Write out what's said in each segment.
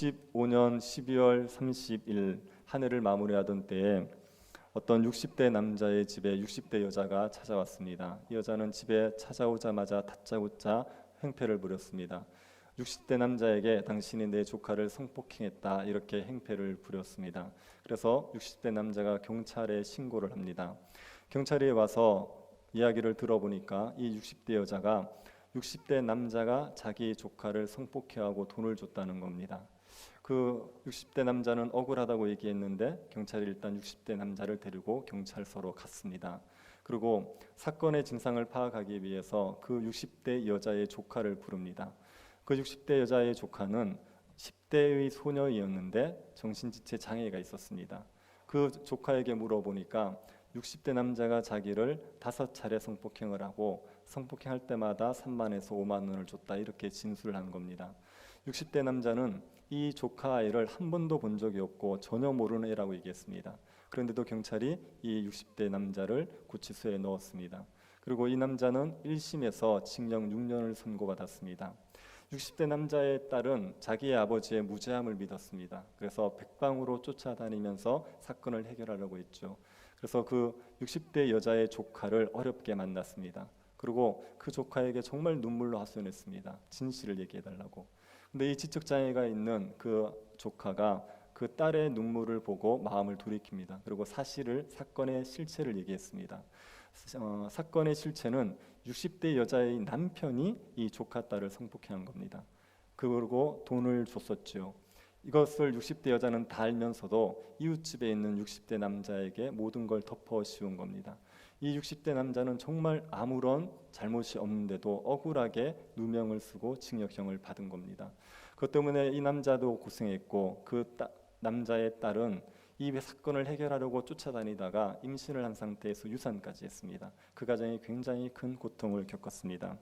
1965년 12월 30일 한 해를 마무리하던 때에 어떤 60대 남자의 집에 60대 여자가 찾아왔습니다. 이 여자는 집에 찾아오자마자 다짜고짜 행패를 부렸습니다. 60대 남자에게 당신이 내 조카를 성폭행했다 이렇게 행패를 부렸습니다. 그래서 60대 남자가 경찰에 신고를 합니다. 경찰이 와서 이야기를 들어보니까 이 60대 여자가 60대 남자가 자기 조카를 성폭행하고 돈을 줬다는 겁니다. 그 60대 남자는 억울하다고 얘기했는데 경찰이 일단 60대 남자를 데리고 경찰서로 갔습니다. 그리고 사건의 진상을 파악하기 위해서 그 60대 여자의 조카를 부릅니다. 그 60대 여자의 조카는 10대의 소녀이었는데 정신지체 장애가 있었습니다. 그 조카에게 물어보니까 60대 남자가 자기를 5차례 성폭행을 하고 성폭행할 때마다 3만에서 5만 원을 줬다 이렇게 진술을 한 겁니다. 60대 남자는 이 조카 아이를 한 번도 본 적이 없고 전혀 모르는 애라고 얘기했습니다. 그런데도 경찰이 이 60대 남자를 구치소에 넣었습니다. 그리고 이 남자는 1심에서 징역 6년을 선고받았습니다. 60대 남자의 딸은 자기의 아버지의 무죄함을 믿었습니다. 그래서 백방으로 쫓아다니면서 사건을 해결하려고 했죠. 그래서 그 60대 여자의 조카를 어렵게 만났습니다. 그리고 그 조카에게 정말 눈물로 하소연했습니다. 진실을 얘기해달라고. 근데 이 지적장애가 있는 그 조카가 그 딸의 눈물을 보고 마음을 돌이킵니다. 그리고 사건의 실체를 얘기했습니다. 사건의 실체는 60대 여자의 남편이 이 조카 딸을 성폭행한 겁니다. 그리고 돈을 줬었죠. 이것을 60대 여자는 다 알면서도 이웃집에 있는 60대 남자에게 모든 걸 덮어 씌운 겁니다. 이 60대 남자는 정말 아무런 잘못이 없는데도 억울하게 누명을 쓰고 징역형을 받은 겁니다. 그것 때문에 이 남자도 고생했고 그 남자의 딸은 이 사건을 해결하려고 쫓아다니다가 임신을 한 상태에서 유산까지 했습니다. 그 가정이 굉장히 큰 고통을 겪었습니다.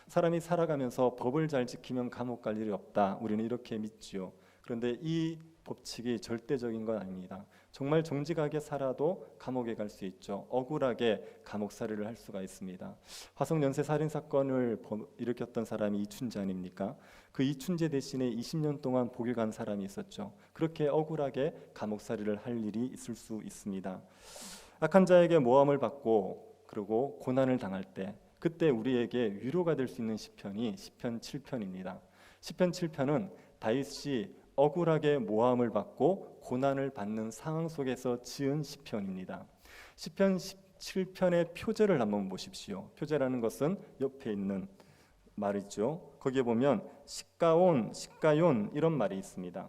사람이 살아가면서 법을 잘 지키면 감옥 갈 일이 없다. 우리는 이렇게 믿지요. 그런데 이 법칙이 절대적인 건 아닙니다. 정말 정직하게 살아도 감옥에 갈 수 있죠. 억울하게 감옥살이를 할 수가 있습니다. 화성 연쇄 살인 사건을 일으켰던 사람이 이춘재 아닙니까? 그 이춘재 대신에 20년 동안 복역 간 사람이 있었죠. 그렇게 억울하게 감옥살이를 할 일이 있을 수 있습니다. 악한 자에게 모함을 받고 그리고 고난을 당할 때 그때 우리에게 위로가 될 수 있는 시편이 시편 7편입니다. 시편 7편은 다윗이 억울하게 모함을 받고 고난을 받는 상황 속에서 지은 시편입니다. 시편 7편의 표제를 한번 보십시오. 표제라는 것은 옆에 있는 말이죠. 거기에 보면 시가온, 시가yon 이런 말이 있습니다.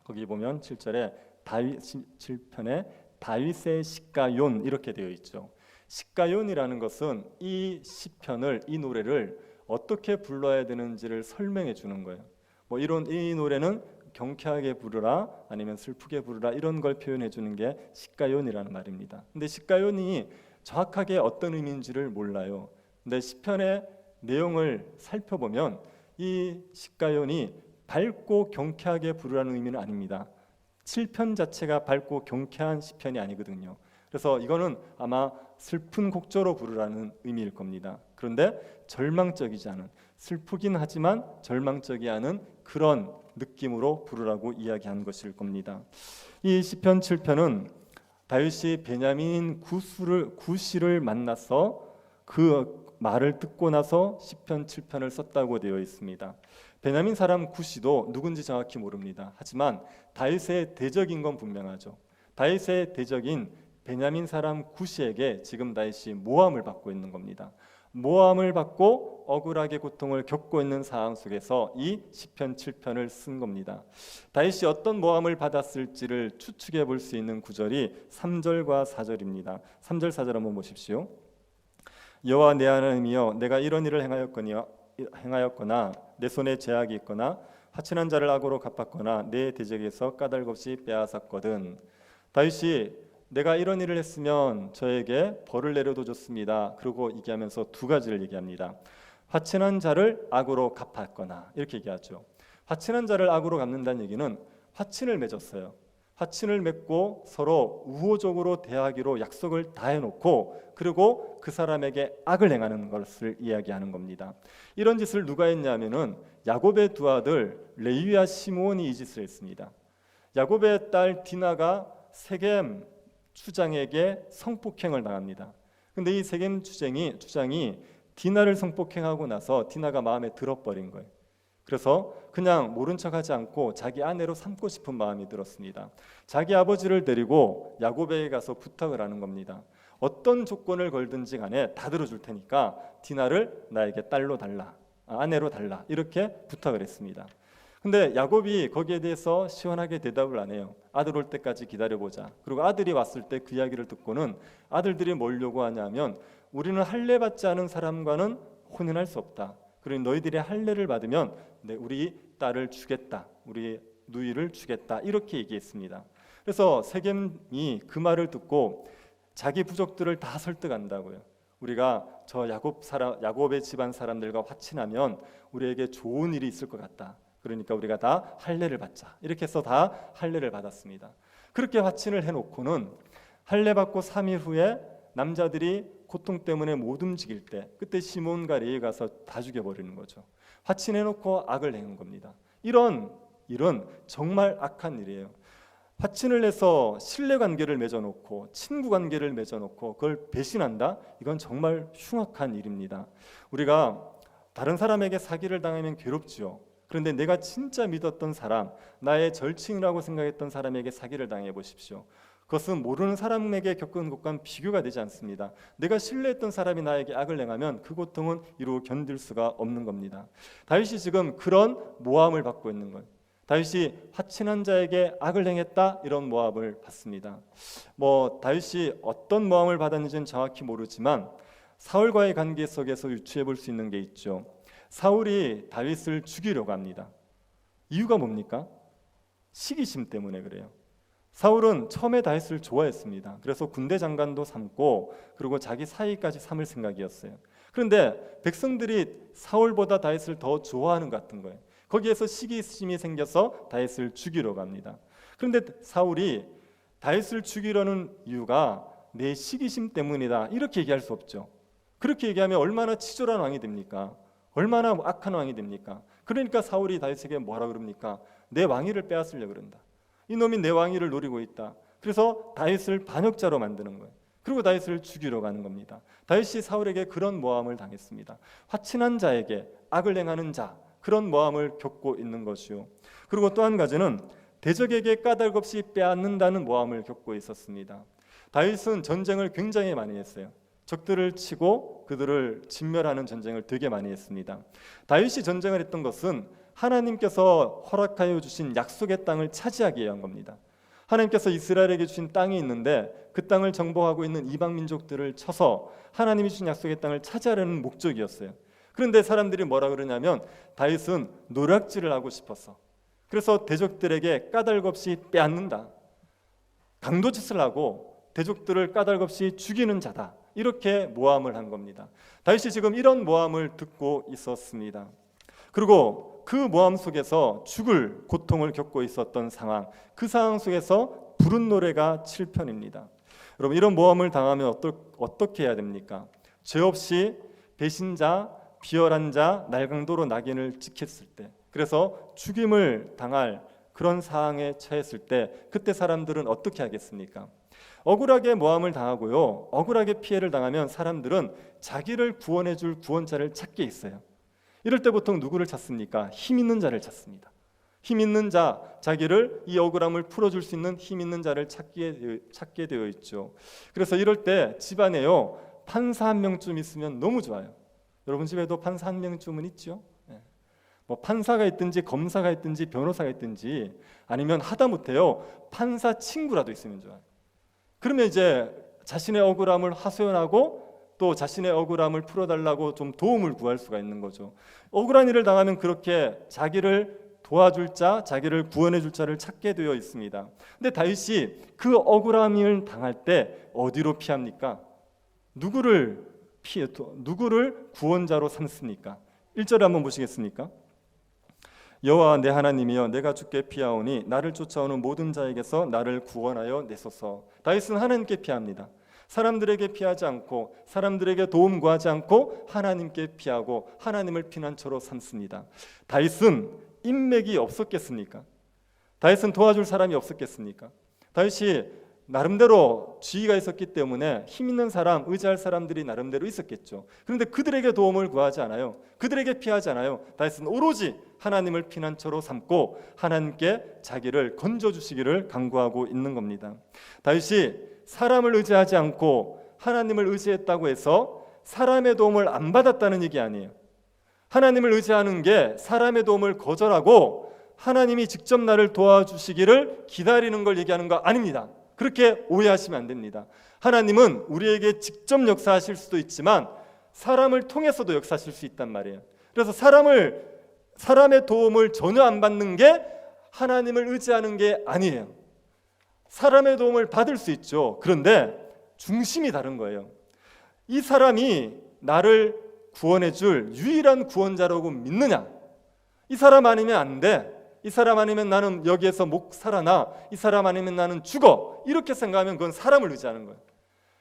거기 보면 7절에 7편에 다윗의 시가yon 이렇게 되어 있죠. 시가용이라는 것은 이 시편을 이 노래를 어떻게 불러야 되는지를 설명해 주는 거예요. 이 노래는 경쾌하게 부르라 아니면 슬프게 부르라 이런 걸 표현해 주는 게 시가용이라는 말입니다. 근데 시가용이 정확하게 어떤 의미인지를 몰라요. 근데 시편의 내용을 살펴보면 이 시가용이 밝고 경쾌하게 부르라는 의미는 아닙니다. 7편 자체가 밝고 경쾌한 시편이 아니거든요. 그래서 이거는 아마 슬픈 곡조로 부르라는 의미일 겁니다. 그런데 절망적이지 않은, 슬프긴 하지만 절망적이 않은 그런 느낌으로 부르라고 이야기한 것일 겁니다. 이 시편 7편은 다윗이 베냐민 구시를 만나서 그 말을 듣고 나서 시편 7편을 썼다고 되어 있습니다. 베냐민 사람 구시도 누군지 정확히 모릅니다. 하지만 다윗의 대적인 건 분명하죠. 다윗의 대적인 베냐민 사람 구시에게 지금 다윗이 모함을 받고 있는 겁니다. 모함을 받고 억울하게 고통을 겪고 있는 상황 속에서 이 시편 7편을 쓴 겁니다. 다윗이 어떤 모함을 받았을지를 추측해 볼 수 있는 구절이 3절과 4절입니다. 3절 4절 한번 보십시오. 여호와 내 하나님이여 내가 이런 일을 행하였거나 내 손에 죄악이 있거나 화친한 자를 악으로 갚았거나 내 대적에서 까닭없이 빼앗았거든. 다윗이 내가 이런 일을 했으면 저에게 벌을 내려도 좋습니다. 그리고 얘기하면서 두 가지를 얘기합니다. 화친한 자를 악으로 갚았거나 이렇게 얘기하죠. 화친한 자를 악으로 갚는다는 얘기는 화친을 맺었어요. 화친을 맺고 서로 우호적으로 대하기로 약속을 다 해놓고 그리고 그 사람에게 악을 행하는 것을 이야기하는 겁니다. 이런 짓을 누가 했냐면은 야곱의 두 아들 레위와 시므온이 이 짓을 했습니다. 야곱의 딸 디나가 세겜 추장에게 성폭행을 당합니다. 근데 이 세겜 추장이 디나를 성폭행하고 나서 디나가 마음에 들어버린 거예요. 그래서 그냥 모른 척하지 않고 자기 아내로 삼고 싶은 마음이 들었습니다. 자기 아버지를 데리고 야곱에게 가서 부탁을 하는 겁니다. 어떤 조건을 걸든지 간에 다 들어줄 테니까 디나를 나에게 딸로 달라, 아내로 달라, 이렇게 부탁을 했습니다. 근데 야곱이 거기에 대해서 시원하게 대답을 안 해요. 아들 올 때까지 기다려보자. 그리고 아들이 왔을 때 그 이야기를 듣고는 아들들이 뭘 요구하냐면 우리는 할례 받지 않은 사람과는 혼인할 수 없다. 그러니 너희들의 할례를 받으면 우리 딸을 주겠다, 우리 누이를 주겠다, 이렇게 얘기했습니다. 그래서 세겜이 그 말을 듣고 자기 부족들을 다 설득한다고요. 우리가 저 야곱의 집안 사람들과 화친하면 우리에게 좋은 일이 있을 것 같다. 그러니까 우리가 다 할례를 받자. 이렇게 해서 다 할례를 받았습니다. 그렇게 화친을 해놓고는 할례 받고 3일 후에 남자들이 고통 때문에 못 움직일 때 그때 시몬과 레위 가서 다 죽여버리는 거죠. 화친해놓고 악을 행한 겁니다. 이런 일은 정말 악한 일이에요. 화친을 해서 신뢰관계를 맺어놓고 친구관계를 맺어놓고 그걸 배신한다? 이건 정말 흉악한 일입니다. 우리가 다른 사람에게 사기를 당하면 괴롭지요. 그런데 내가 진짜 믿었던 사람, 나의 절친이라고 생각했던 사람에게 사기를 당해 보십시오. 그것은 모르는 사람에게 겪은 것과는 비교가 되지 않습니다. 내가 신뢰했던 사람이 나에게 악을 행하면 그 고통은 이루 견딜 수가 없는 겁니다. 다윗이 지금 그런 모함을 받고 있는 거예요. 다윗이 화친한 자에게 악을 행했다, 이런 모함을 받습니다. 다윗이 어떤 모함을 받았는지는 정확히 모르지만 사울과의 관계 속에서 유추해 볼 수 있는 게 있죠. 사울이 다윗을 죽이려고 합니다. 이유가 뭡니까? 시기심 때문에 그래요. 사울은 처음에 다윗을 좋아했습니다. 그래서 군대 장관도 삼고 그리고 자기 사위까지 삼을 생각이었어요. 그런데 백성들이 사울보다 다윗을 더 좋아하는 것 같은 거예요. 거기에서 시기심이 생겨서 다윗을 죽이려고 합니다. 그런데 사울이 다윗을 죽이려는 이유가 내 시기심 때문이다, 이렇게 얘기할 수 없죠. 그렇게 얘기하면 얼마나 치졸한 왕이 됩니까? 얼마나 악한 왕이 됩니까? 그러니까 사울이 다윗에게 뭐라 그럽니까? 내 왕위를 빼앗으려고 그런다. 이놈이 내 왕위를 노리고 있다. 그래서 다윗을 반역자로 만드는 거예요. 그리고 다윗을 죽이러 가는 겁니다. 다윗이 사울에게 그런 모함을 당했습니다. 화친한 자에게 악을 행하는 자, 그런 모함을 겪고 있는 것이요. 그리고 또 한 가지는 대적에게 까닭없이 빼앗는다는 모함을 겪고 있었습니다. 다윗은 전쟁을 굉장히 많이 했어요. 적들을 치고 그들을 진멸하는 전쟁을 되게 많이 했습니다. 다윗이 전쟁을 했던 것은 하나님께서 허락하여 주신 약속의 땅을 차지하기 위한 겁니다. 하나님께서 이스라엘에게 주신 땅이 있는데 그 땅을 정복하고 있는 이방 민족들을 쳐서 하나님이 주신 약속의 땅을 차지하려는 목적이었어요. 그런데 사람들이 뭐라 그러냐면 다윗은 노략질을 하고 싶었어. 그래서 대적들에게 까닭없이 빼앗는다. 강도짓을 하고 대적들을 까닭없이 죽이는 자다. 이렇게 모함을 한 겁니다. 다윗이 지금 이런 모함을 듣고 있었습니다. 그리고 그 모함 속에서 죽을 고통을 겪고 있었던 상황, 그 상황 속에서 부른 노래가 7편입니다. 여러분, 이런 모함을 당하면 어떻게 해야 됩니까? 죄 없이 배신자, 비열한 자, 날강도로 낙인을 찍혔을 때, 그래서 죽임을 당할 그런 상황에 처했을 때 그때 사람들은 어떻게 하겠습니까? 억울하게 모함을 당하고요, 억울하게 피해를 당하면 사람들은 자기를 구원해 줄 구원자를 찾게 있어요. 이럴 때 보통 누구를 찾습니까? 힘 있는 자를 찾습니다. 힘 있는 자, 자기를 이 억울함을 풀어줄 수 있는 힘 있는 자를 찾게 되어 있죠. 그래서 이럴 때 집안에요, 판사 한 명쯤 있으면 너무 좋아요. 여러분 집에도 판사 한 명쯤은 있죠? 판사가 있든지 검사가 있든지 변호사가 있든지 아니면 하다못해요 판사 친구라도 있으면 좋아요. 그러면 이제 자신의 억울함을 하소연하고 또 자신의 억울함을 풀어달라고 좀 도움을 구할 수가 있는 거죠. 억울한 일을 당하면 그렇게 자기를 도와줄 자, 자기를 구원해 줄 자를 찾게 되어 있습니다. 근데 다윗이 그 억울함을 당할 때 어디로 피합니까? 누구를 구원자로 삼습니까? 1절에 한번 보시겠습니까? 여호와 내 하나님이여, 내가 주께 피하오니 나를 쫓아오는 모든 자에게서 나를 구원하여 내소서. 다윗은 하나님께 피합니다. 사람들에게 피하지 않고 사람들에게 도움 구하지 않고 하나님께 피하고 하나님을 피난처로 삼습니다. 다윗은 인맥이 없었겠습니까? 다윗은 도와줄 사람이 없었겠습니까? 다윗이 나름대로 지위가 있었기 때문에 힘 있는 사람, 의지할 사람들이 나름대로 있었겠죠. 그런데 그들에게 도움을 구하지 않아요. 그들에게 피하지 않아요. 다윗은 오로지 하나님을 피난처로 삼고 하나님께 자기를 건져주시기를 간구하고 있는 겁니다. 다윗이 사람을 의지하지 않고 하나님을 의지했다고 해서 사람의 도움을 안 받았다는 얘기 아니에요. 하나님을 의지하는 게 사람의 도움을 거절하고 하나님이 직접 나를 도와주시기를 기다리는 걸 얘기하는 거 아닙니다. 그렇게 오해하시면 안 됩니다. 하나님은 우리에게 직접 역사하실 수도 있지만 사람을 통해서도 역사하실 수 있단 말이에요. 그래서 사람의 도움을 전혀 안 받는 게 하나님을 의지하는 게 아니에요. 사람의 도움을 받을 수 있죠. 그런데 중심이 다른 거예요. 이 사람이 나를 구원해 줄 유일한 구원자라고 믿느냐? 이 사람 아니면 안 돼. 이 사람 아니면 나는 여기에서 못 살아나. 이 사람 아니면 나는 죽어. 이렇게 생각하면 그건 사람을 의지하는 거예요.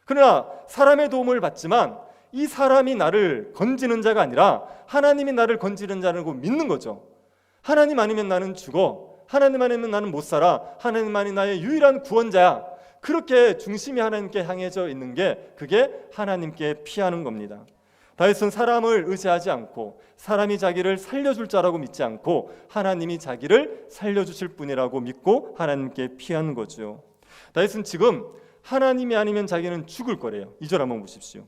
그러나 사람의 도움을 받지만 이 사람이 나를 건지는 자가 아니라 하나님이 나를 건지는 자라고 믿는 거죠. 하나님 아니면 나는 죽어. 하나님 아니면 나는 못 살아. 하나님만이 나의 유일한 구원자야. 그렇게 중심이 하나님께 향해져 있는 게 그게 하나님께 피하는 겁니다. 다윗은 사람을 의지하지 않고 사람이 자기를 살려줄 자라고 믿지 않고 하나님이 자기를 살려주실 분이라고 믿고 하나님께 피하는 거죠. 다윗은 지금 하나님이 아니면 자기는 죽을 거래요. 2절 한번 보십시오.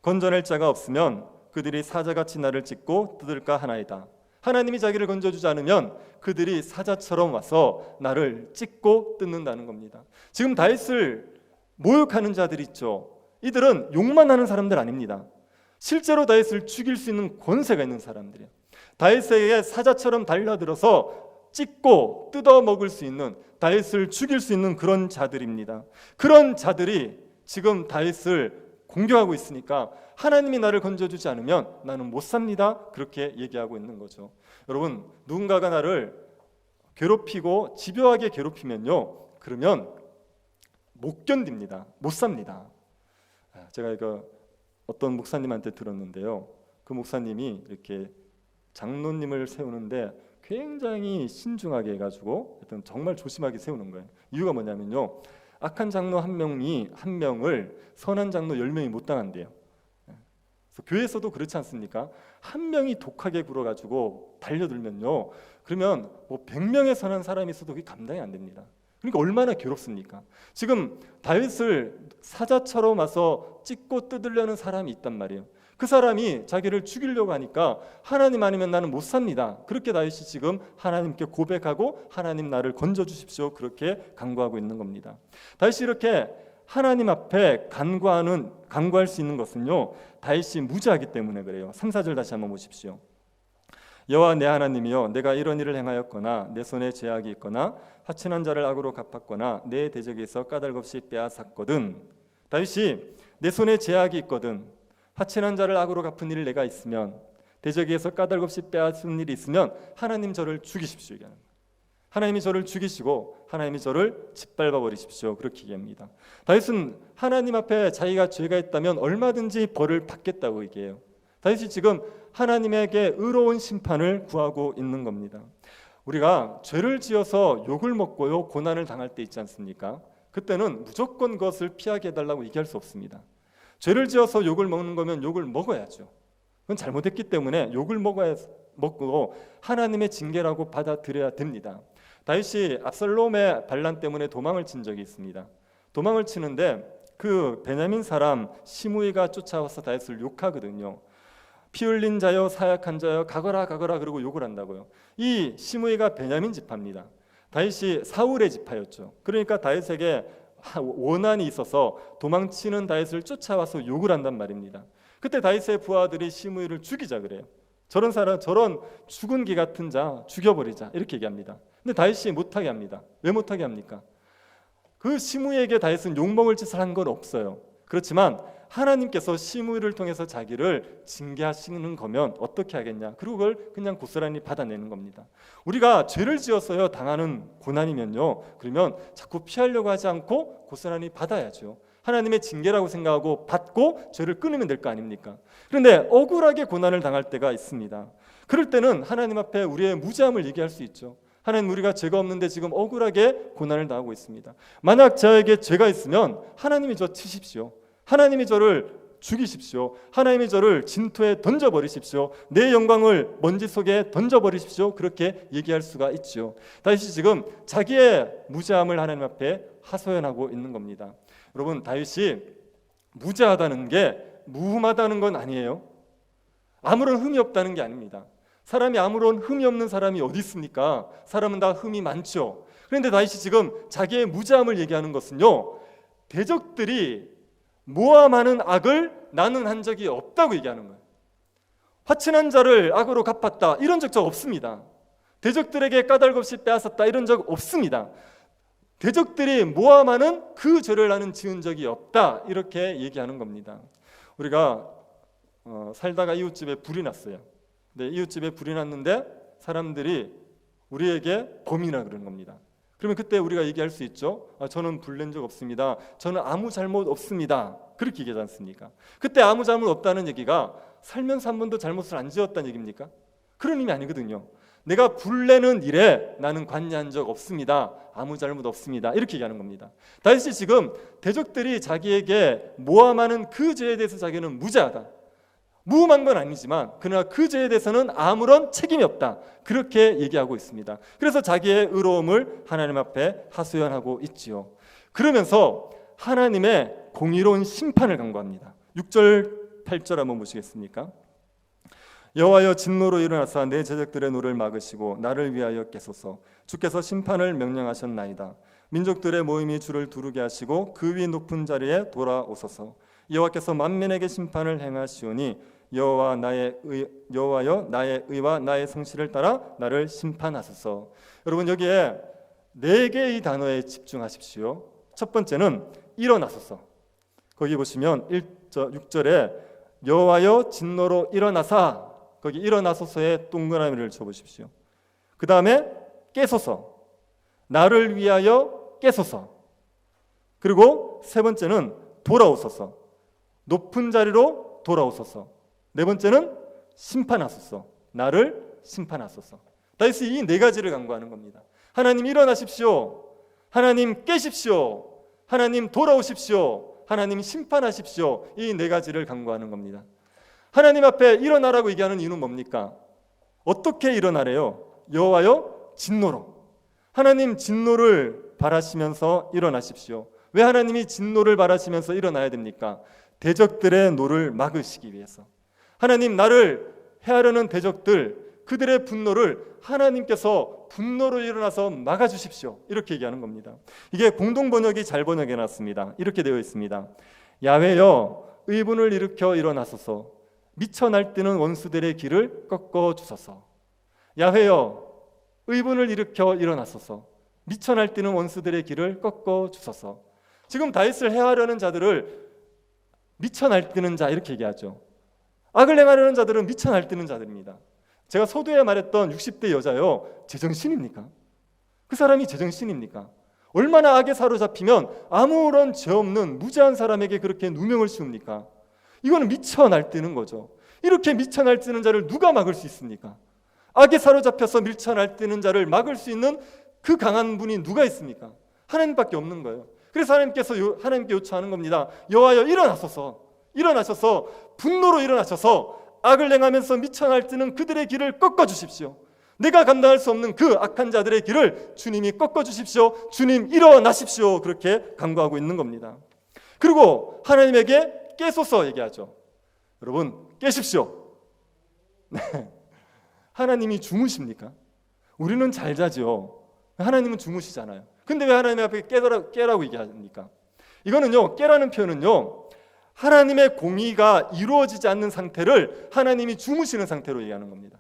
건져낼 자가 없으면 그들이 사자같이 나를 찢고 뜯을까 하나이다. 하나님이 자기를 건져주지 않으면 그들이 사자처럼 와서 나를 찢고 뜯는다는 겁니다. 지금 다윗을 모욕하는 자들이 있죠. 이들은 욕만 하는 사람들 아닙니다. 실제로 다윗을 죽일 수 있는 권세가 있는 사람들이에요. 다윗에게 사자처럼 달려들어서 찢고 뜯어먹을 수 있는, 다윗을 죽일 수 있는 그런 자들입니다. 그런 자들이 지금 다윗을 공격하고 있으니까 하나님이 나를 건져주지 않으면 나는 못 삽니다. 그렇게 얘기하고 있는 거죠. 여러분, 누군가가 나를 괴롭히고 집요하게 괴롭히면요, 그러면 못 견딥니다. 못 삽니다. 제가 이거 어떤 목사님한테 들었는데요, 그 목사님이 이렇게 장로님을 세우는데 굉장히 신중하게 해가지고 정말 조심하게 세우는 거예요. 이유가 뭐냐면요, 악한 장로 한 명을 선한 장로 10명이 못 당한대요. 그래서 교회에서도 그렇지 않습니까? 한 명이 독하게 굴어가지고 달려들면요, 그러면 뭐 100명의 선한 사람이 있어도 그게 감당이 안 됩니다. 그러니까 얼마나 괴롭습니까? 지금 다윗을 사자처럼 와서 찢고 뜯으려는 사람이 있단 말이에요. 그 사람이 자기를 죽이려고 하니까 하나님 아니면 나는 못 삽니다. 그렇게 다윗이 지금 하나님께 고백하고 하나님 나를 건져주십시오. 그렇게 간구하고 있는 겁니다. 다윗이 이렇게 하나님 앞에 간구할 수 있는 것은요, 다윗이 무지하기 때문에 그래요. 3, 4절 다시 한번 보십시오. 여호와 내 하나님이여, 내가 이런 일을 행하였거나 내 손에 죄악이 있거나 화친한 자를 악으로 갚았거나 내 대적에서 까닭없이 빼앗았거든. 다윗이 내 손에 죄악이 있거든, 화친한 자를 악으로 갚은 일이 내가 있으면, 대적에서 까닭없이 빼앗은 일이 있으면 하나님 저를 죽이십시오. 하나님이 저를 죽이시고 하나님이 저를 짓밟아 버리십시오. 그렇게 얘기합니다. 다윗은 하나님 앞에 자기가 죄가 있다면 얼마든지 벌을 받겠다고 얘기해요. 다윗이 지금 하나님에게 의로운 심판을 구하고 있는 겁니다. 우리가 죄를 지어서 욕을 먹고요, 고난을 당할 때 있지 않습니까? 그때는 무조건 그것을 피하게 해달라고 얘기할 수 없습니다. 죄를 지어서 욕을 먹는 거면 욕을 먹어야죠. 그건 잘못했기 때문에 욕을 먹고 하나님의 징계라고 받아들여야 됩니다. 다윗이 압살롬의 반란 때문에 도망을 친 적이 있습니다. 도망을 치는데 그 베냐민 사람 시므이가 쫓아와서 다윗을 욕하거든요. 피 흘린 자여, 사약한 자여, 가거라 가거라 그러고 욕을 한다고요. 이 시므이가 베냐민 지파입니다. 다윗이 사울의 지파였죠. 그러니까 다윗에게 원한이 있어서 도망치는 다윗을 쫓아와서 욕을 한단 말입니다. 그때 다윗의 부하들이 시므이를 죽이자 그래요. 저런 사람, 저런 죽은 개 같은 자 죽여버리자, 이렇게 얘기합니다. 근데 다윗이 못하게 합니다. 왜 못하게 합니까? 그 시므이에게 다윗은 욕먹을 짓을 한 건 없어요. 그렇지만 하나님께서 시므이를 통해서 자기를 징계하시는 거면 어떻게 하겠냐? 그리고 그걸 그냥 고스란히 받아내는 겁니다. 우리가 죄를 지어서요 당하는 고난이면요, 그러면 자꾸 피하려고 하지 않고 고스란히 받아야죠. 하나님의 징계라고 생각하고 받고 죄를 끊으면 될 거 아닙니까? 그런데 억울하게 고난을 당할 때가 있습니다. 그럴 때는 하나님 앞에 우리의 무죄함을 얘기할 수 있죠. 하나님, 우리가 죄가 없는데 지금 억울하게 고난을 당하고 있습니다. 만약 저에게 죄가 있으면 하나님이 저 치십시오. 하나님이 저를 죽이십시오. 하나님이 저를 진토에 던져버리십시오. 내 영광을 먼지 속에 던져버리십시오. 그렇게 얘기할 수가 있죠. 다윗이 지금 자기의 무죄함을 하나님 앞에 하소연하고 있는 겁니다. 여러분, 다윗이 무죄하다는 게 무흠하다는 건 아니에요. 아무런 흠이 없다는 게 아닙니다. 사람이 아무런 흠이 없는 사람이 어디 있습니까? 사람은 다 흠이 많죠. 그런데 다윗이 지금 자기의 무죄함을 얘기하는 것은요, 대적들이 모함하는 악을 나는 한 적이 없다고 얘기하는 거예요. 화친한 자를 악으로 갚았다, 이런 적 없습니다. 대적들에게 까닭없이 빼앗았다, 이런 적 없습니다. 대적들이 모함하는 그 죄를 나는 지은 적이 없다, 이렇게 얘기하는 겁니다. 우리가 살다가 이웃집에 불이 났어요. 근데 이웃집에 불이 났는데 사람들이 우리에게 범인이라 그러는 겁니다. 그러면 그때 우리가 얘기할 수 있죠. 저는 불 낸 적 없습니다. 저는 아무 잘못 없습니다. 그렇게 얘기하지 않습니까? 그때 아무 잘못 없다는 얘기가 살면서 한 번도 잘못을 안 지었다는 얘기입니까? 그런 의미 아니거든요. 내가 불 내는 일에 나는 관여한 적 없습니다. 아무 잘못 없습니다. 이렇게 얘기하는 겁니다. 다윗이 지금 대적들이 자기에게 모함하는 그 죄에 대해서 자기는 무죄하다, 무음한 건 아니지만 그러나 그 죄에 대해서는 아무런 책임이 없다, 그렇게 얘기하고 있습니다. 그래서 자기의 의로움을 하나님 앞에 하소연하고 있지요. 그러면서 하나님의 공의로운 심판을 간구합니다. 6절 8절 한번 보시겠습니까? 여호와여, 진노로 일어나사 내 제적들의 노를 막으시고 나를 위하여 깨소서. 주께서 심판을 명령하셨나이다. 민족들의 모임이 주를 두르게 하시고 그 위 높은 자리에 돌아오소서. 여호와께서 만민에게 심판을 행하시오니 여호와여, 나의 의와 나의 성실을 따라 나를 심판하소서. 여러분, 여기에 네 개의 단어에 집중하십시오. 첫 번째는 일어나소서. 거기 보시면 6절에 여호와여, 진노로 일어나사, 거기 일어나소서에 동그라미를 쳐보십시오. 그 다음에 깨소서, 나를 위하여 깨소서. 그리고 세 번째는 돌아오소서, 높은 자리로 돌아오소서. 네 번째는 심판하소서, 나를 심판하소서. 다윗이 이 네 가지를 간구하는 겁니다. 하나님 일어나십시오, 하나님 깨십시오, 하나님 돌아오십시오, 하나님 심판하십시오. 이 네 가지를 간구하는 겁니다. 하나님 앞에 일어나라고 얘기하는 이유는 뭡니까? 어떻게 일어나래요? 여호와여, 진노로. 하나님 진노를 바라시면서 일어나십시오. 왜 하나님이 진노를 바라시면서 일어나야 됩니까? 대적들의 노를 막으시기 위해서. 하나님, 나를 해하려는 대적들, 그들의 분노를 하나님께서 분노로 일어나서 막아주십시오, 이렇게 얘기하는 겁니다. 이게 공동번역이 잘 번역해놨습니다. 이렇게 되어 있습니다. 야훼여, 의분을 일으켜 일어나소서. 미쳐 날뛰는 원수들의 길을 꺾어주소서. 야훼여, 의분을 일으켜 일어나소서. 미쳐 날뛰는 원수들의 길을 꺾어주소서. 지금 다윗을 해하려는 자들을 미쳐 날뛰는 자, 이렇게 얘기하죠. 악을 행하려는 자들은 미쳐 날뛰는 자들입니다. 제가 서두에 말했던 60대 여자요, 제정신입니까? 그 사람이 제정신입니까? 얼마나 악에 사로잡히면 아무런 죄 없는 무죄한 사람에게 그렇게 누명을 씌웁니까? 이거는 미쳐 날뛰는 거죠. 이렇게 미쳐 날뛰는 자를 누가 막을 수 있습니까? 악에 사로잡혀서 미쳐 날뛰는 자를 막을 수 있는 그 강한 분이 누가 있습니까? 하나님밖에 없는 거예요. 그래서 하나님께 요청하는 겁니다. 여호와여, 일어나셔서 분노로 일어나셔서 악을 행하면서 미쳐 날뛰는 그들의 길을 꺾어주십시오. 내가 감당할 수 없는 그 악한 자들의 길을 주님이 꺾어주십시오. 주님 일어나십시오. 그렇게 간구하고 있는 겁니다. 그리고 하나님에게 깨소서 얘기하죠. 여러분, 깨십시오. 하나님이 주무십니까? 우리는 잘 자죠. 하나님은 주무시잖아요. 근데 왜 하나님 앞에 깨라고 얘기합니까? 이거는요, 깨라는 표현은요, 하나님의 공의가 이루어지지 않는 상태를 하나님이 주무시는 상태로 얘기하는 겁니다.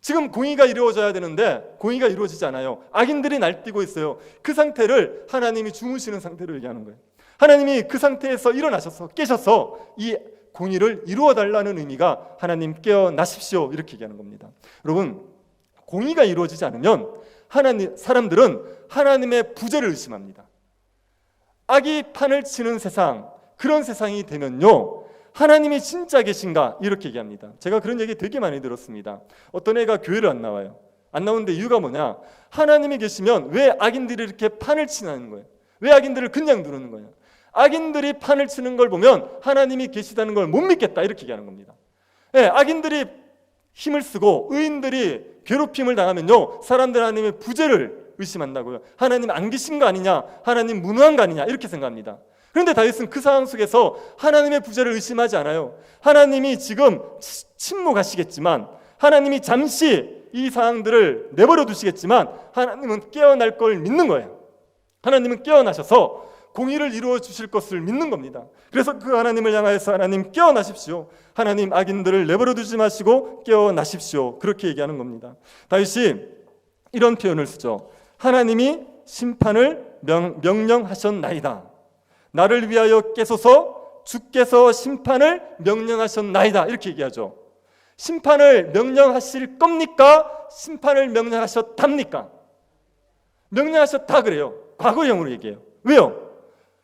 지금 공의가 이루어져야 되는데 공의가 이루어지지 않아요. 악인들이 날뛰고 있어요. 그 상태를 하나님이 주무시는 상태로 얘기하는 거예요. 하나님이 그 상태에서 일어나셔서 깨셔서 이 공의를 이루어 달라는 의미가 하나님 깨어나십시오, 이렇게 얘기하는 겁니다. 여러분, 공의가 이루어지지 않으면 사람들은 하나님의 부재를 의심합니다. 악이 판을 치는 세상, 그런 세상이 되면요, 하나님이 진짜 계신가? 이렇게 얘기합니다. 제가 그런 얘기 되게 많이 들었습니다. 어떤 애가 교회를 안 나와요. 안 나오는데 이유가 뭐냐? 하나님이 계시면 왜 악인들이 이렇게 판을 치는 거예요? 왜 악인들을 그냥 두는 거예요? 악인들이 판을 치는 걸 보면 하나님이 계시다는 걸 못 믿겠다, 이렇게 얘기하는 겁니다. 네, 악인들이 힘을 쓰고 의인들이 괴롭힘을 당하면요, 사람들 하나님의 부재를 의심한다고요. 하나님 안 계신 거 아니냐, 하나님 무능한 거 아니냐, 이렇게 생각합니다. 그런데 다윗은 그 상황 속에서 하나님의 부재를 의심하지 않아요. 하나님이 지금 침묵하시겠지만, 하나님이 잠시 이 상황들을 내버려 두시겠지만, 하나님은 깨어날 걸 믿는 거예요. 하나님은 깨어나셔서 공의를 이루어 주실 것을 믿는 겁니다. 그래서 그 하나님을 향하여서 하나님 깨어나십시오, 하나님 악인들을 내버려 두지 마시고 깨어나십시오, 그렇게 얘기하는 겁니다. 다윗이 이런 표현을 쓰죠. 하나님이 심판을 명령하셨나이다. 나를 위하여 깨소서, 주께서 심판을 명령하셨나이다, 이렇게 얘기하죠. 심판을 명령하실 겁니까? 심판을 명령하셨답니까? 명령하셨다 그래요. 과거형으로 얘기해요. 왜요?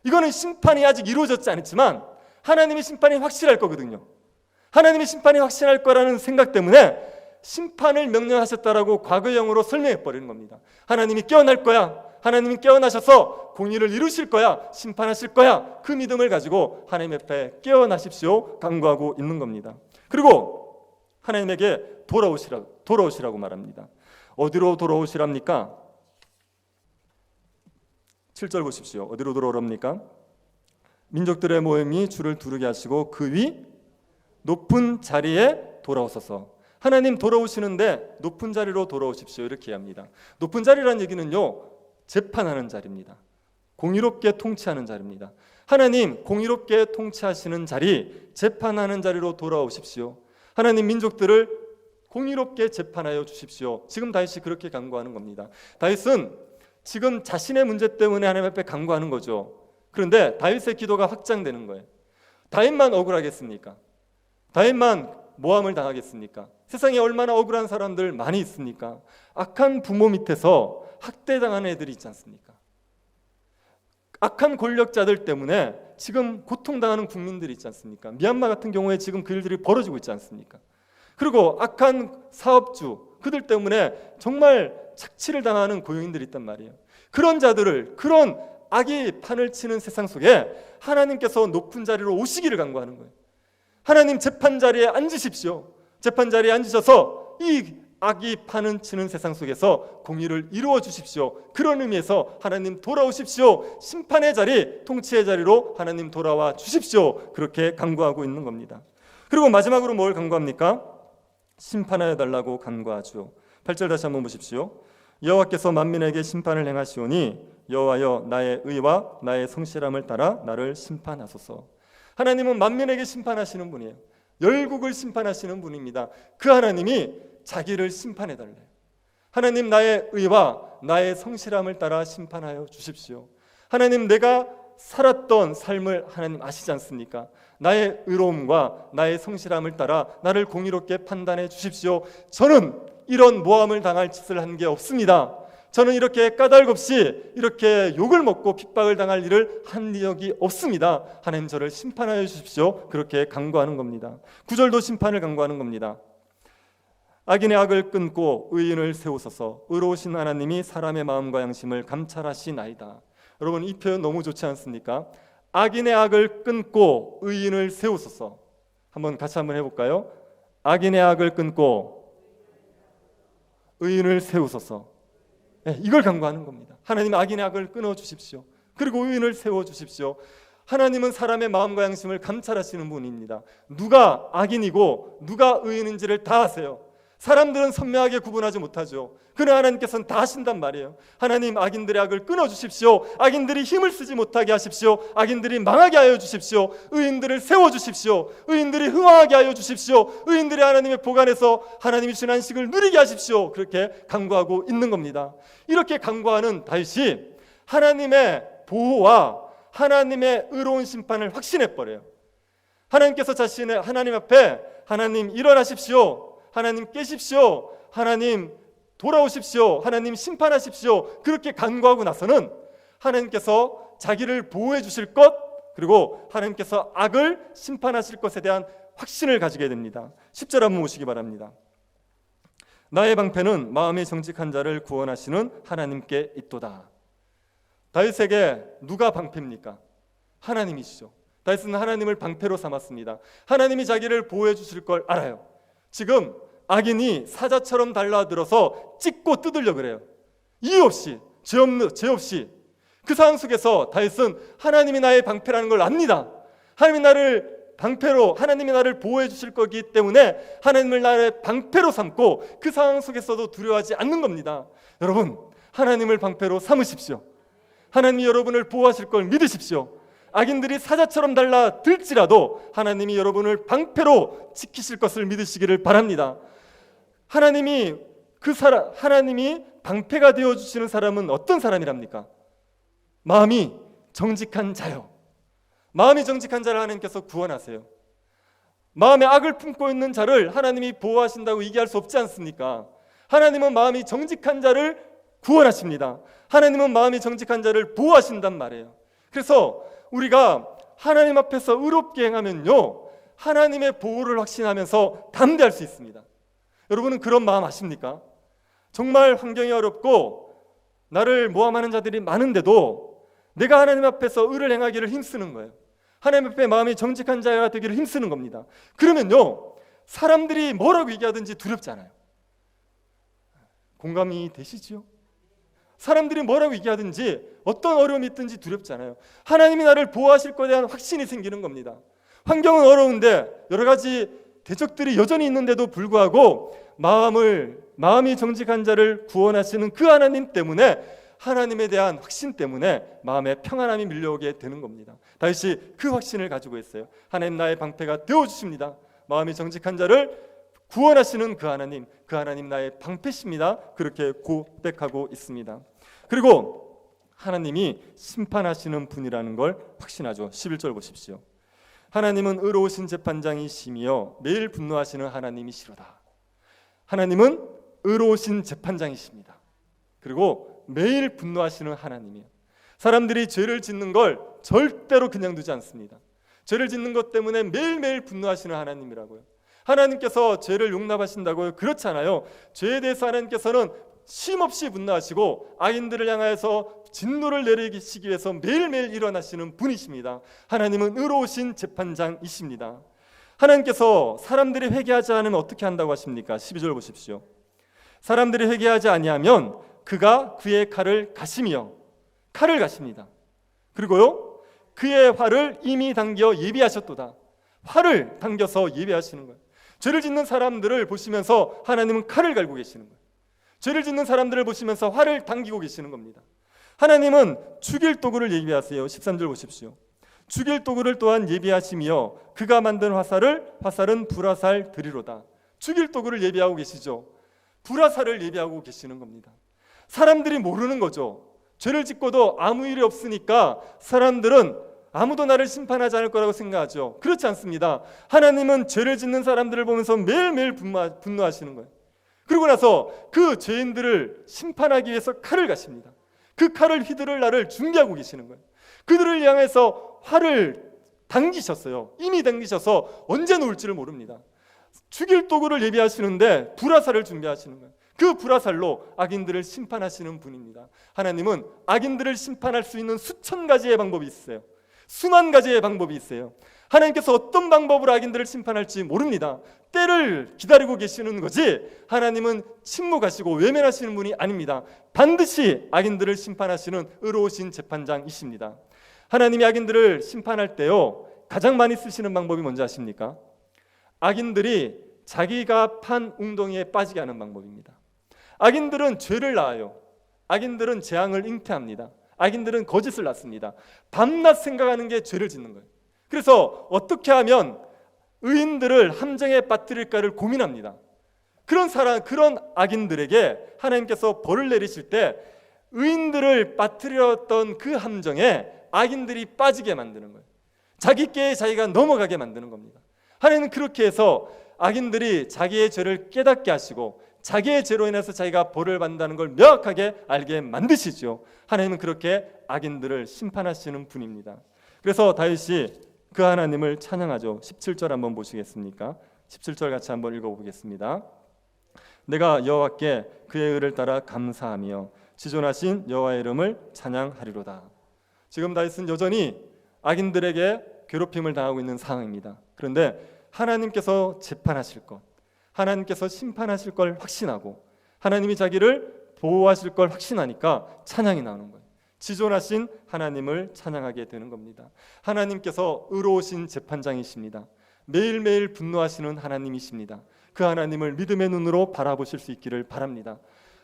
이거는 심판이 아직 이루어졌지 않았지만 하나님의 심판이 확실할 거거든요. 하나님의 심판이 확실할 거라는 생각 때문에 심판을 명령하셨다라고 과거형으로 설명해 버리는 겁니다. 하나님이 깨어날 거야, 하나님이 깨어나셔서 공의를 이루실 거야, 심판하실 거야, 그 믿음을 가지고 하나님 앞에 깨어나십시오 간구하고 있는 겁니다. 그리고 하나님에게 돌아오시라고 말합니다. 어디로 돌아오시랍니까? 7절 보십시오. 어디로 돌아오랍니까? 민족들의 모임이 주를 두르게 하시고 그 위 높은 자리에 돌아오소서. 하나님 돌아오시는데 높은 자리로 돌아오십시오, 이렇게 합니다. 높은 자리라는 얘기는요, 재판하는 자리입니다. 공의롭게 통치하는 자리입니다. 하나님 공의롭게 통치하시는 자리, 재판하는 자리로 돌아오십시오. 하나님 민족들을 공의롭게 재판하여 주십시오. 지금 다윗이 그렇게 간구하는 겁니다. 다윗은 지금 자신의 문제 때문에 하나님 앞에 간구하는 거죠. 그런데 다윗의 기도가 확장되는 거예요. 다윗만 억울하겠습니까? 다윗만 모함을 당하겠습니까? 세상에 얼마나 억울한 사람들 많이 있습니까? 악한 부모 밑에서 학대당하는 애들이 있지 않습니까? 악한 권력자들 때문에 지금 고통당하는 국민들이 있지 않습니까? 미얀마 같은 경우에 지금 그 일들이 벌어지고 있지 않습니까? 그리고 악한 사업주, 그들 때문에 정말 착취를 당하는 고용인들이 있단 말이에요. 그런 자들을, 그런 악이 판을 치는 세상 속에 하나님께서 높은 자리로 오시기를 간구하는 거예요. 하나님 재판 자리에 앉으십시오. 재판 자리에 앉으셔서 이 악이 판을 치는 세상 속에서 공의를 이루어 주십시오. 그런 의미에서 하나님 돌아오십시오. 심판의 자리, 통치의 자리로 하나님 돌아와 주십시오. 그렇게 간구하고 있는 겁니다. 그리고 마지막으로 뭘 간구합니까? 심판하여 달라고 간구하죠. 8절 다시 한번 보십시오. 여호와께서 만민에게 심판을 행하시오니 여호와여 나의 의와 나의 성실함을 따라 나를 심판하소서. 하나님은 만민에게 심판하시는 분이에요. 열국을 심판하시는 분입니다. 그 하나님이 자기를 심판해 달래요. 하나님 나의 의와 나의 성실함을 따라 심판하여 주십시오. 하나님 내가 살았던 삶을 하나님 아시지 않습니까? 나의 의로움과 나의 성실함을 따라 나를 공의롭게 판단해 주십시오. 저는 이런 모함을 당할 짓을 한 게 없습니다. 저는 이렇게 까닭없이 이렇게 욕을 먹고 핍박을 당할 일을 한 적이 없습니다. 하나님 저를 심판하여 주십시오. 그렇게 간구하는 겁니다. 9절도 심판을 간구하는 겁니다. 악인의 악을 끊고 의인을 세우소서. 의로우신 하나님이 사람의 마음과 양심을 감찰하시나이다. 여러분 이 표현 너무 좋지 않습니까? 악인의 악을 끊고 의인을 세우소서. 같이 한번 해볼까요? 악인의 악을 끊고 의인을 세우소서. 네, 이걸 간구하는 겁니다. 하나님 악인의 악을 끊어주십시오. 그리고 의인을 세워주십시오. 하나님은 사람의 마음과 양심을 감찰하시는 분입니다. 누가 악인이고 누가 의인인지를 다 아세요. 사람들은 선명하게 구분하지 못하죠. 그러나 하나님께서는 다 하신단 말이에요. 하나님 악인들의 악을 끊어주십시오. 악인들이 힘을 쓰지 못하게 하십시오. 악인들이 망하게 하여 주십시오. 의인들을 세워주십시오. 의인들이 흥왕하게 하여 주십시오. 의인들이 하나님의 보관에서 하나님이 주신 안식을 누리게 하십시오. 그렇게 간구하고 있는 겁니다. 이렇게 간구하는 다윗이 하나님의 보호와 하나님의 의로운 심판을 확신해버려요. 하나님께서 자신의 하나님 앞에 하나님 일어나십시오. 하나님 깨십시오. 하나님 돌아오십시오. 하나님 심판하십시오. 그렇게 간구하고 나서는 하나님께서 자기를 보호해 주실 것, 그리고 하나님께서 악을 심판하실 것에 대한 확신을 가지게 됩니다. 10절 한번 보시기 바랍니다. 나의 방패는 마음이 정직한 자를 구원하시는 하나님께 있도다. 다윗에게 누가 방패입니까? 하나님이시죠. 다윗은 하나님을 방패로 삼았습니다. 하나님이 자기를 보호해 주실 걸 알아요. 지금 악인이 사자처럼 달라들어서 찢고 뜯으려 그래요. 이유 없이, 죄 없이. 그 상황 속에서 다윗은 하나님이 나의 방패라는 걸 압니다. 하나님이 나를 방패로, 하나님이 나를 보호해 주실 거기 때문에 하나님을 나의 방패로 삼고 그 상황 속에서도 두려워하지 않는 겁니다. 여러분, 하나님을 방패로 삼으십시오. 하나님이 여러분을 보호하실 걸 믿으십시오. 악인들이 사자처럼 달라들지라도 하나님이 여러분을 방패로 지키실 것을 믿으시기를 바랍니다. 하나님이 방패가 되어 주시는 사람은 어떤 사람이랍니까? 마음이 정직한 자요. 마음이 정직한 자를 하나님께서 구원하세요. 마음에 악을 품고 있는 자를 하나님이 보호하신다고 얘기할 수 없지 않습니까? 하나님은 마음이 정직한 자를 구원하십니다. 하나님은 마음이 정직한 자를 보호하신단 말이에요. 그래서 우리가 하나님 앞에서 의롭게 행하면요, 하나님의 보호를 확신하면서 담대할 수 있습니다. 여러분은 그런 마음 아십니까? 정말 환경이 어렵고 나를 모함하는 자들이 많은데도 내가 하나님 앞에서 의를 행하기를 힘쓰는 거예요. 하나님 앞에 마음이 정직한 자가 되기를 힘쓰는 겁니다. 그러면요, 사람들이 뭐라고 얘기하든지 두렵지 않아요. 공감이 되시죠? 사람들이 뭐라고 얘기하든지 어떤 어려움이 있든지 두렵지 않아요. 하나님이 나를 보호하실 것에 대한 확신이 생기는 겁니다. 환경은 어려운데 여러 가지 대적들이 여전히 있는데도 불구하고 마음이 정직한 자를 구원하시는 그 하나님 때문에, 하나님에 대한 확신 때문에 마음에 평안함이 밀려오게 되는 겁니다. 다윗이 그 확신을 가지고 있어요. 하나님 나의 방패가 되어주십니다. 마음이 정직한 자를 구원하시는 그 하나님 나의 방패십니다. 그렇게 고백하고 있습니다. 그리고 하나님이 심판하시는 분이라는 걸 확신하죠. 11절 보십시오. 하나님은 의로우신 재판장이시며 매일 분노하시는 하나님이시로다. 하나님은 의로우신 재판장이십니다. 그리고 매일 분노하시는 하나님이에요. 사람들이 죄를 짓는 걸 절대로 그냥 두지 않습니다. 죄를 짓는 것 때문에 매일매일 분노하시는 하나님이라고요. 하나님께서 죄를 용납하신다고요? 그렇지 않아요. 죄에 대해서 하나님께서는 쉼없이 분노하시고 악인들을 향하여서 진노를 내리시기 위해서 매일매일 일어나시는 분이십니다. 하나님은 의로우신 재판장이십니다. 하나님께서 사람들이 회개하지 않으면 어떻게 한다고 하십니까? 12절 보십시오. 사람들이 회개하지 아니하면 그가 그의 칼을 가시며, 칼을 가십니다. 그리고요, 그의 활을 이미 당겨 예비하셨도다. 활을 당겨서 예비하시는 거예요. 죄를 짓는 사람들을 보시면서 하나님은 칼을 갈고 계시는 거예요. 죄를 짓는 사람들을 보시면서 활을 당기고 계시는 겁니다. 하나님은 죽일 도구를 예비하세요. 13절 보십시오. 죽일 도구를 또한 예비하시며 그가 만든 화살은 불화살 드리로다. 죽일 도구를 예비하고 계시죠. 불화살을 예비하고 계시는 겁니다. 사람들이 모르는 거죠. 죄를 짓고도 아무 일이 없으니까 사람들은 아무도 나를 심판하지 않을 거라고 생각하죠. 그렇지 않습니다. 하나님은 죄를 짓는 사람들을 보면서 매일매일 분노하시는 거예요. 그러고 나서 그 죄인들을 심판하기 위해서 칼을 가십니다. 그 칼을 휘두를 날을 준비하고 계시는 거예요. 그들을 향해서 활을 당기셨어요. 이미 당기셔서 언제 놓을지를 모릅니다. 죽일 도구를 예비하시는데 불화살을 준비하시는 거예요. 그 불화살로 악인들을 심판하시는 분입니다. 하나님은 악인들을 심판할 수 있는 수천 가지의 방법이 있어요. 수만 가지의 방법이 있어요. 하나님께서 어떤 방법으로 악인들을 심판할지 모릅니다. 때를 기다리고 계시는 거지 하나님은 침묵하시고 외면하시는 분이 아닙니다. 반드시 악인들을 심판하시는 의로우신 재판장이십니다. 하나님이 악인들을 심판할 때요, 가장 많이 쓰시는 방법이 뭔지 아십니까? 악인들이 자기가 판 웅덩이에 빠지게 하는 방법입니다. 악인들은 죄를 낳아요. 악인들은 재앙을 잉태합니다. 악인들은 거짓을 낳습니다. 밤낮 생각하는 게 죄를 짓는 거예요. 그래서 어떻게 하면 의인들을 함정에 빠뜨릴까를 고민합니다. 그런 악인들에게 하나님께서 벌을 내리실 때 의인들을 빠뜨렸던 그 함정에 악인들이 빠지게 만드는 거예요. 자기 깨에 자기가 넘어가게 만드는 겁니다. 하나님은 그렇게 해서 악인들이 자기의 죄를 깨닫게 하시고 자기의 죄로 인해서 자기가 벌을 받는다는 걸 명확하게 알게 만드시죠. 하나님은 그렇게 악인들을 심판하시는 분입니다. 그래서 다윗이 그 하나님을 찬양하죠. 17절 한번 보시겠습니까? 17절 같이 한번 읽어보겠습니다. 내가 여호와께 그의 의를 따라 감사하며 지존하신 여호와의 이름을 찬양하리로다. 지금 다윗은 여전히 악인들에게 괴롭힘을 당하고 있는 상황입니다. 그런데 하나님께서 재판하실 것, 하나님께서 심판하실 걸 확신하고 하나님이 자기를 보호하실 걸 확신하니까 찬양이 나오는 거예요. 지존하신 하나님을 찬양하게 되는 겁니다. 하나님께서 의로우신 재판장이십니다. 매일매일 분노하시는 하나님이십니다. 그 하나님을 믿음의 눈으로 바라보실 수 있기를 바랍니다.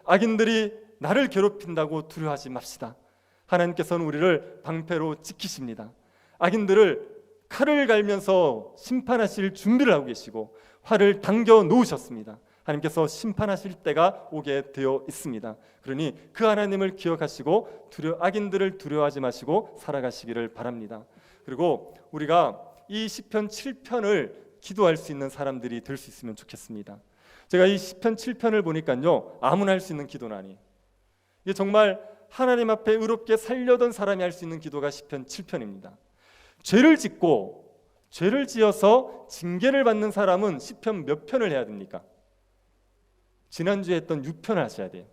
악인들이 나를 괴롭힌다고 두려워하지 맙시다. 하나님께서는 우리를 방패로 지키십니다. 악인들을 칼을 갈면서 심판하실 준비를 하고 계시고 활을 당겨 놓으셨습니다. 하나님께서 심판하실 때가 오게 되어 있습니다. 그러니 그 하나님을 기억하시고 악인들을 두려워하지 마시고 살아가시기를 바랍니다. 그리고 우리가 이 시편 7편을 기도할 수 있는 사람들이 될 수 있으면 좋겠습니다. 제가 이 시편 7편을 보니까요, 아무나 할 수 있는 기도는 아니에요. 이게 정말 하나님 앞에 의롭게 살려던 사람이 할 수 있는 기도가 시편 7편입니다. 죄를 짓고 죄를 지어서 징계를 받는 사람은 시편 몇 편을 해야 됩니까? 지난주에 했던 6편을 하셔야 돼요.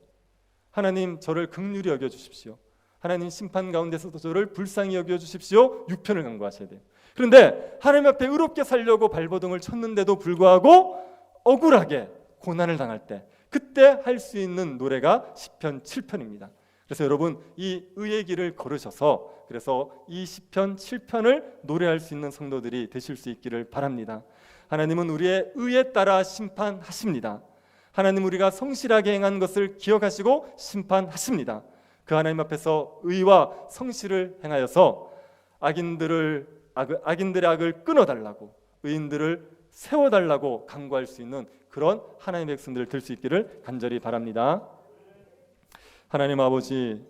하나님 저를 긍휼히 여겨주십시오. 하나님 심판 가운데서도 저를 불쌍히 여겨주십시오. 6편을 간구하셔야 돼요. 그런데 하나님 앞에 의롭게 살려고 발버둥을 쳤는데도 불구하고 억울하게 고난을 당할 때 그때 할 수 있는 노래가 시편 7편입니다. 그래서 여러분 이 의의 길을 걸으셔서 그래서 이 시편 7편을 노래할 수 있는 성도들이 되실 수 있기를 바랍니다. 하나님은 우리의 의에 따라 심판하십니다. 하나님 우리가 성실하게 행한 것을 기억하시고 심판하십니다. 그 하나님 앞에서 의와 성실을 행하여서 악인들의 악을 끊어달라고 의인들을 세워달라고 간구할 수 있는 그런 하나님의 백성들 될 수 있기를 간절히 바랍니다. 하나님 아버지,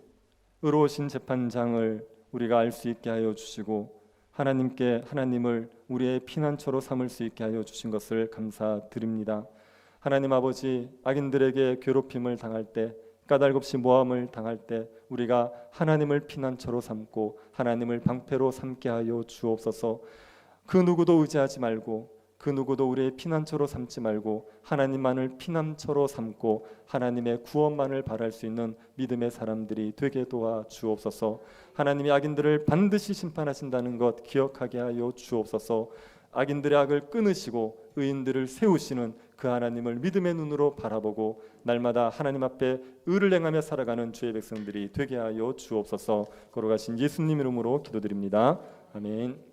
의로우신 재판장을 우리가 알 수 있게 하여 주시고 하나님을 우리의 피난처로 삼을 수 있게 하여 주신 것을 감사드립니다. 하나님 아버지, 악인들에게 괴롭힘을 당할 때 까닭없이 모함을 당할 때 우리가 하나님을 피난처로 삼고 하나님을 방패로 삼게 하여 주옵소서. 그 누구도 의지하지 말고 그 누구도 우리의 피난처로 삼지 말고 하나님만을 피난처로 삼고 하나님의 구원만을 바랄 수 있는 믿음의 사람들이 되게 도와 주옵소서. 하나님이 악인들을 반드시 심판하신다는 것 기억하게 하여 주옵소서. 악인들의 악을 끊으시고 의인들을 세우시는 그 하나님을 믿음의 눈으로 바라보고 날마다 하나님 앞에 의를 행하며 살아가는 주의 백성들이 되게 하여 주옵소서. 걸어가신 예수님 이름으로 기도드립니다. 아멘.